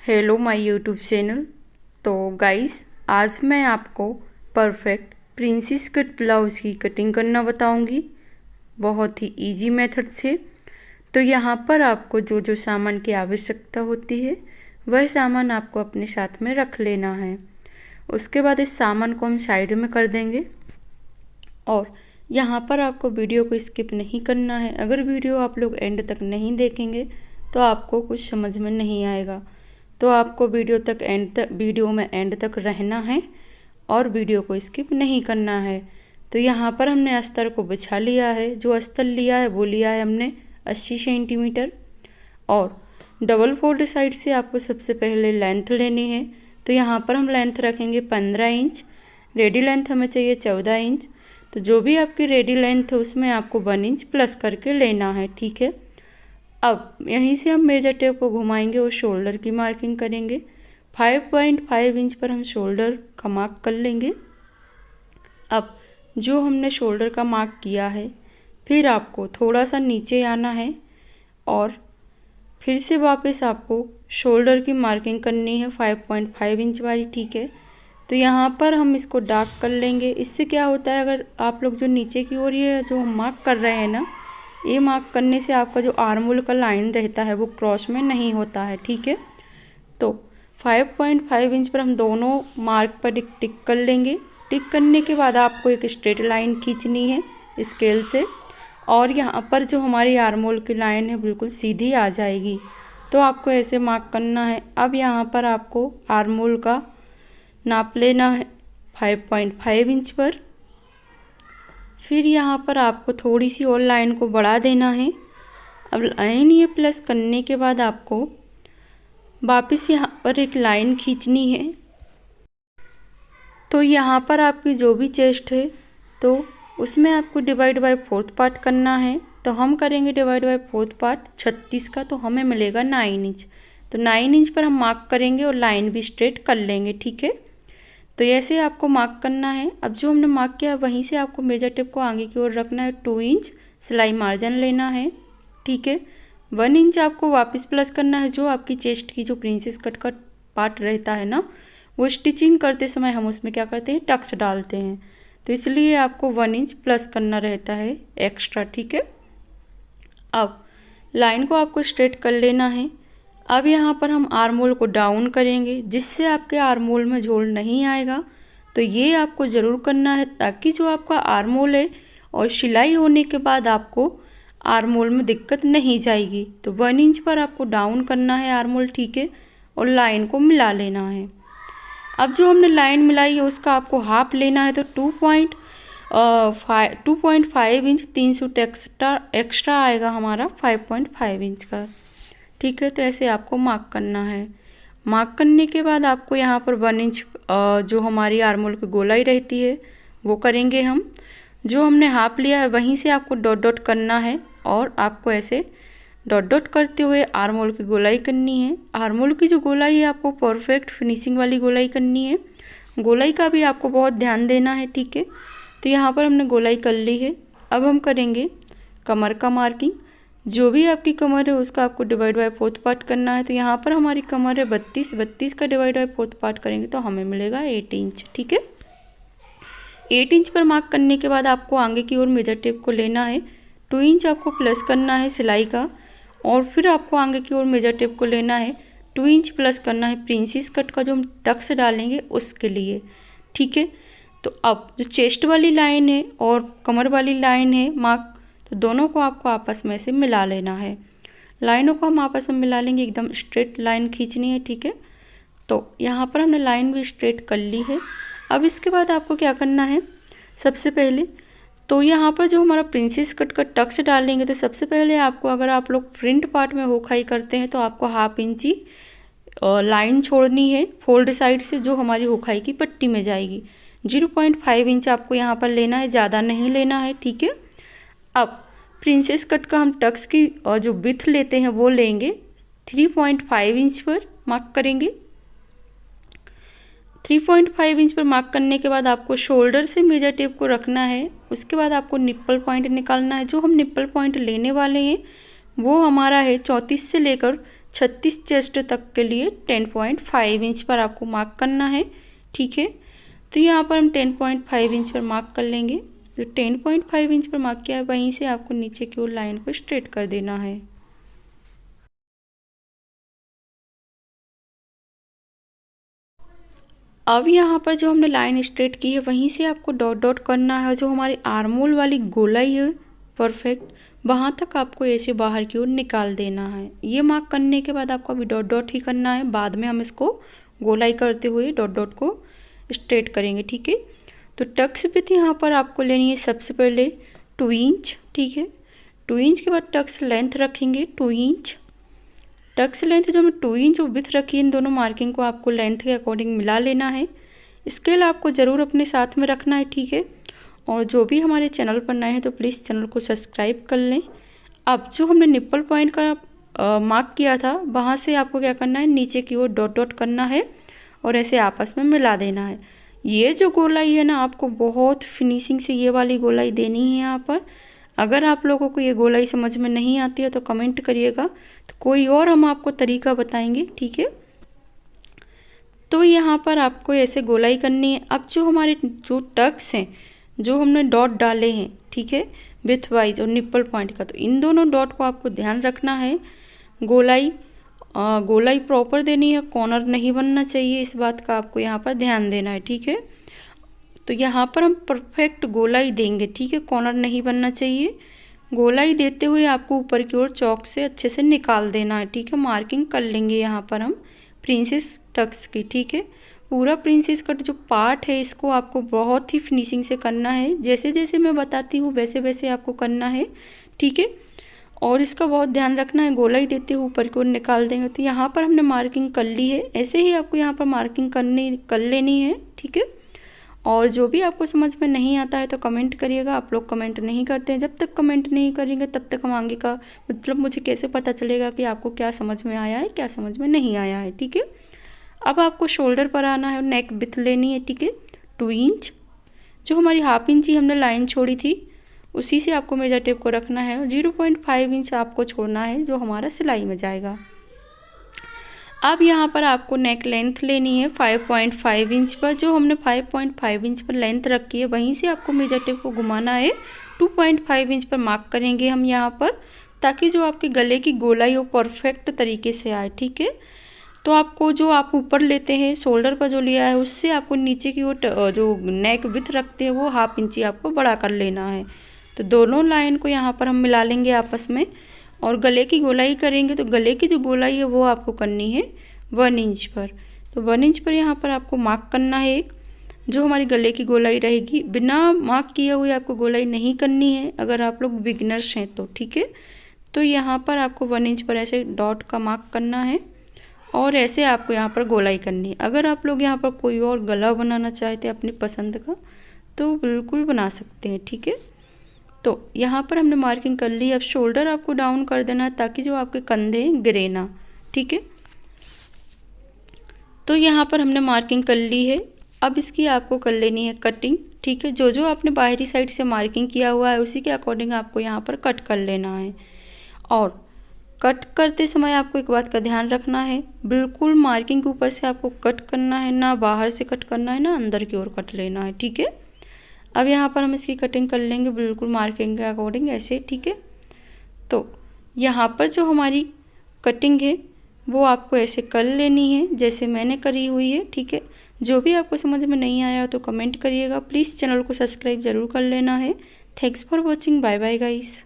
Hello my YouTube channel. तो guys, आज मैं आपको परफेक्ट प्रिंसेस कट ब्लाउज़ की कटिंग करना बताऊंगी, बहुत ही इजी मेथड से। तो यहाँ पर आपको जो जो सामान की आवश्यकता होती है वह सामान आपको अपने साथ में रख लेना है। उसके बाद इस सामान को हम साइड में कर देंगे और यहाँ पर आपको वीडियो को स्किप नहीं करना है। अगर वीडियो आप लोग एंड तक नहीं देखेंगे तो आपको कुछ समझ में नहीं आएगा। तो आपको वीडियो में एंड तक रहना है और वीडियो को स्किप नहीं करना है। तो यहाँ पर हमने अस्तर को बिछा लिया है। जो अस्तर लिया है वो लिया है हमने 80 सेंटीमीटर और डबल फोल्ड साइड से आपको सबसे पहले लेंथ लेनी है। तो यहाँ पर हम लेंथ रखेंगे 15 इंच। रेडी लेंथ हमें चाहिए 14 इंच। तो जो भी आपकी रेडी लेंथ है उसमें आपको 1 इंच प्लस करके लेना है, ठीक है। अब यहीं से हम मेजर टेप को घुमाएंगे और शोल्डर की मार्किंग करेंगे। 5.5 इंच पर हम शोल्डर का मार्क कर लेंगे। अब जो हमने शोल्डर का मार्क किया है, फिर आपको थोड़ा सा नीचे आना है और फिर से वापस आपको शोल्डर की मार्किंग करनी है 5.5 इंच वाली, ठीक है। तो यहाँ पर हम इसको डार्क कर लेंगे। इससे क्या होता है, अगर आप लोग जो नीचे की ओर ये जो हम मार्क कर रहे हैं ना, ये मार्क करने से आपका जो आर्महोल का लाइन रहता है वो क्रॉस में नहीं होता है, ठीक है। तो 5.5 इंच पर हम दोनों मार्क पर एक टिक कर लेंगे। टिक करने के बाद आपको एक स्ट्रेट लाइन खींचनी है स्केल से और यहाँ पर जो हमारी आर्महोल की लाइन है बिल्कुल सीधी आ जाएगी। तो आपको ऐसे मार्क करना है। अब यहाँ पर आपको आर्महोल का नाप लेना है 5.5 इंच पर। फिर यहाँ पर आपको थोड़ी सी और लाइन को बढ़ा देना है। अब लाइन ये प्लस करने के बाद आपको वापस यहाँ पर एक लाइन खींचनी है। तो यहाँ पर आपकी जो भी चेस्ट है तो उसमें आपको डिवाइड बाय 4th पार्ट करना है। तो हम करेंगे डिवाइड बाय 4th पार्ट 36 का, तो हमें मिलेगा 9 इंच। तो 9 इंच पर हम मार्क करेंगे और लाइन भी स्ट्रेट कर लेंगे, ठीक है। तो ऐसे आपको मार्क करना है। अब जो हमने मार्क किया वहीं से आपको मेजर टेप को आगे की ओर रखना है। 2 इंच सिलाई मार्जिन लेना है, ठीक है। 1 इंच आपको वापस प्लस करना है। जो आपकी चेस्ट की जो प्रिंसेस कट का पार्ट रहता है ना, वो स्टिचिंग करते समय हम उसमें क्या करते हैं, टक्स डालते हैं। तो इसलिए आपको 1 इंच प्लस करना रहता है एक्स्ट्रा, ठीक है। अब लाइन को आपको स्ट्रेट कर लेना है। अब यहाँ पर हम आर्महोल को डाउन करेंगे जिससे आपके आर्महोल में झोल नहीं आएगा। तो ये आपको ज़रूर करना है ताकि जो आपका आर्महोल है और सिलाई होने के बाद आपको आर्महोल में दिक्कत नहीं जाएगी। तो 1 इंच पर आपको डाउन करना है आर्महोल, ठीक है, और लाइन को मिला लेना है। अब जो हमने लाइन मिलाई है उसका आपको हाफ लेना है। तो 2.5 इंच 3 सूट एक्स्ट्रा आएगा हमारा 5.5 इंच का, ठीक है। तो ऐसे आपको मार्क करना है। मार्क करने के बाद आपको यहाँ पर 1 इंच जो हमारी आर्महोल की गोलाई रहती है वो करेंगे हम। जो हमने हाफ लिया है वहीं से आपको डॉट डॉट करना है और आपको ऐसे डॉट डॉट करते हुए आर्महोल की गोलाई करनी है। आर्महोल की जो गोलाई है आपको परफेक्ट फिनिशिंग वाली गोलाई करनी है। गोलाई का भी आपको बहुत ध्यान देना है, ठीक है। तो यहाँ पर हमने गोलाई कर ली है। अब हम करेंगे कमर का मार्किंग। जो भी आपकी कमर है उसका आपको डिवाइड बाय 4th पार्ट करना है। तो यहाँ पर हमारी कमर है 32 का डिवाइड बाय 4th पार्ट करेंगे तो हमें मिलेगा 8 इंच, ठीक है। 8 इंच पर मार्क करने के बाद आपको आगे की ओर मेजर टेप को लेना है। 2 इंच आपको प्लस करना है सिलाई का और फिर आपको आगे की ओर मेजर टेप को लेना है। 2 इंच प्लस करना है प्रिंसेस कट का जो हम टक्स डालेंगे उसके लिए, ठीक है। तो अब जो चेस्ट वाली लाइन है और कमर वाली लाइन है मार्क, तो दोनों को आपको आपस में से मिला लेना है। लाइनों को हम आपस में मिला लेंगे, एकदम स्ट्रेट लाइन खींचनी है, ठीक है। तो यहाँ पर हमने लाइन भी स्ट्रेट कर ली है। अब इसके बाद आपको क्या करना है, सबसे पहले तो यहाँ पर जो हमारा प्रिंसेस कट का टक्स डालेंगे तो सबसे पहले आपको, अगर आप लोग फ्रंट पार्ट में होखाई करते हैं तो आपको 1/2 इंची लाइन छोड़नी है फोल्ड साइड से जो हमारी होखाई की पट्टी में जाएगी। 0.5 इंच आपको यहाँ पर लेना है, ज़्यादा नहीं लेना है, ठीक है। अब प्रिंसेस कट का हम टक्स की जो विड्थ लेते हैं वो लेंगे 3.5 इंच पर मार्क करेंगे। 3.5 इंच पर मार्क करने के बाद आपको शोल्डर से मेजर टेप को रखना है। उसके बाद आपको निप्पल पॉइंट निकालना है। जो हम निप्पल पॉइंट लेने वाले हैं वो हमारा है 34 से लेकर 36 चेस्ट तक के लिए 10.5 इंच पर आपको मार्क करना है, ठीक है। तो यहाँ पर हम 10.5 इंच पर मार्क कर लेंगे। जो 10.5 इंच पर मार्क किया है वहीं से आपको नीचे की ओर लाइन को स्ट्रेट कर देना है। अब यहाँ पर जो हमने लाइन स्ट्रेट की है वहीं से आपको डॉट डॉट करना है। जो हमारी आर्मोल वाली गोलाई है परफेक्ट, वहाँ तक आपको ऐसे बाहर की ओर निकाल देना है। ये मार्क करने के बाद आपको अभी डॉट डॉट ही करना है, बाद में हम इसको गोलाई करते हुए डॉट डॉट को स्ट्रेट करेंगे, ठीक है। तो टक्स विड्थ यहाँ पर आपको लेनी है सबसे पहले 2 इंच, ठीक है। 2 इंच के बाद टक्स लेंथ रखेंगे 2 इंच। टक्स लेंथ जो हमने 2 इंच और विड्थ रखी है, इन दोनों मार्किंग को आपको लेंथ के अकॉर्डिंग मिला लेना है। स्केल आपको ज़रूर अपने साथ में रखना है, ठीक है। और जो भी हमारे चैनल पर नए हैं तो प्लीज़ चैनल को सब्सक्राइब कर लें। अब जो हमने निप्पल पॉइंट का मार्क किया था वहाँ से आपको क्या करना है, नीचे की ओर डॉट डॉट करना है और ऐसे आपस में मिला देना है। ये जो गोलाई है ना, आपको बहुत फिनिशिंग से ये वाली गोलाई देनी है यहाँ पर। अगर आप लोगों को ये गोलाई समझ में नहीं आती है तो कमेंट करिएगा, तो कोई और हम आपको तरीका बताएंगे, ठीक है। तो यहाँ पर आपको ऐसे गोलाई करनी है। अब जो हमारे जो टक्स हैं, जो हमने डॉट डाले हैं, ठीक है, विथ वाइज और निप्पल पॉइंट का, तो इन दोनों डॉट को आपको ध्यान रखना है। गोलाई प्रॉपर देनी है, कॉर्नर नहीं बनना चाहिए, इस बात का आपको यहाँ पर ध्यान देना है, ठीक है। तो यहाँ पर हम परफेक्ट गोलाई देंगे, ठीक है, कॉर्नर नहीं बनना चाहिए। गोलाई देते हुए आपको ऊपर की ओर चौक से अच्छे से निकाल देना है, ठीक है। मार्किंग कर लेंगे यहाँ पर हम प्रिंसेस टक्स की, ठीक है। पूरा प्रिंसेस कट जो पार्ट है इसको आपको बहुत ही फिनिशिंग से करना है। जैसे जैसे मैं बताती हूँ वैसे वैसे आपको करना है, ठीक है। और इसका बहुत ध्यान रखना है, गोलाई देते हुए ऊपर की ओर निकाल देंगे। तो यहाँ पर हमने मार्किंग कर ली है, ऐसे ही आपको यहाँ पर मार्किंग कर लेनी है, ठीक है। और जो भी आपको समझ में नहीं आता है तो कमेंट करिएगा। आप लोग कमेंट नहीं करते हैं, जब तक कमेंट नहीं करेंगे तब तक हम आगे का मतलब मुझे कैसे पता चलेगा कि आपको क्या समझ में आया है, क्या समझ में नहीं आया है, ठीक है। अब आपको शोल्डर पर आना है और नेक विड्थ लेनी है, ठीक है, 2 इंच। जो हमारी हाफ इंच ही हमने लाइन छोड़ी थी उसी से आपको मेजर टेप को रखना है और 0.5 इंच आपको छोड़ना है जो हमारा सिलाई में जाएगा। अब यहाँ पर आपको नेक लेंथ लेनी है 5.5 इंच पर। जो हमने 5.5 इंच पर लेंथ रखी है वहीं से आपको मेजर टेप को घुमाना है। 2.5 इंच पर मार्क करेंगे हम यहाँ पर, ताकि जो आपके गले की गोलाई वो परफेक्ट तरीके से आए, ठीक है। तो आपको जो आप ऊपर लेते हैं शोल्डर पर जो लिया है उससे आपको नीचे की ओर जो नेक विड्थ रखते हैं वो हाफ इंची आपको बड़ा कर लेना है। तो दोनों लाइन को यहाँ पर हम मिला लेंगे आपस में और गले की गोलाई करेंगे। तो गले की जो गोलाई है वो आपको करनी है 1 इंच पर। तो 1 इंच पर यहाँ पर आपको मार्क करना है एक, जो हमारी गले की गोलाई रहेगी। बिना मार्क किए हुए आपको गोलाई नहीं करनी है अगर आप लोग बिगिनर्स हैं तो, ठीक है। तो यहाँ पर आपको 1 इंच पर ऐसे डॉट का मार्क करना है और ऐसे आपको यहाँ पर गोलाई करनी है। अगर आप लोग यहाँ पर कोई और गला बनाना चाहते हैं अपनी पसंद का तो बिल्कुल बना सकते हैं, ठीक है। तो यहाँ पर हमने मार्किंग कर ली। अब शोल्डर आपको डाउन कर देना है ताकि जो आपके कंधे गिरे ना, ठीक है। तो यहाँ पर हमने मार्किंग कर ली है। अब इसकी आपको कर लेनी है कटिंग, ठीक है। जो जो आपने बाहरी साइड से मार्किंग किया हुआ है उसी के अकॉर्डिंग आपको यहाँ पर कट कर लेना है। और कट करते समय आपको एक बात का ध्यान रखना है, बिल्कुल मार्किंग के ऊपर से आपको कट करना है, ना बाहर से कट करना है ना अंदर की ओर कट लेना है, ठीक है। अब यहाँ पर हम इसकी कटिंग कर लेंगे बिल्कुल मार्किंग के अकॉर्डिंग ऐसे, ठीक है। तो यहाँ पर जो हमारी कटिंग है वो आपको ऐसे कर लेनी है जैसे मैंने करी हुई है, ठीक है। जो भी आपको समझ में नहीं आया तो कमेंट करिएगा। प्लीज़ चैनल को सब्सक्राइब ज़रूर कर लेना है। Thanks for watching, bye bye guys.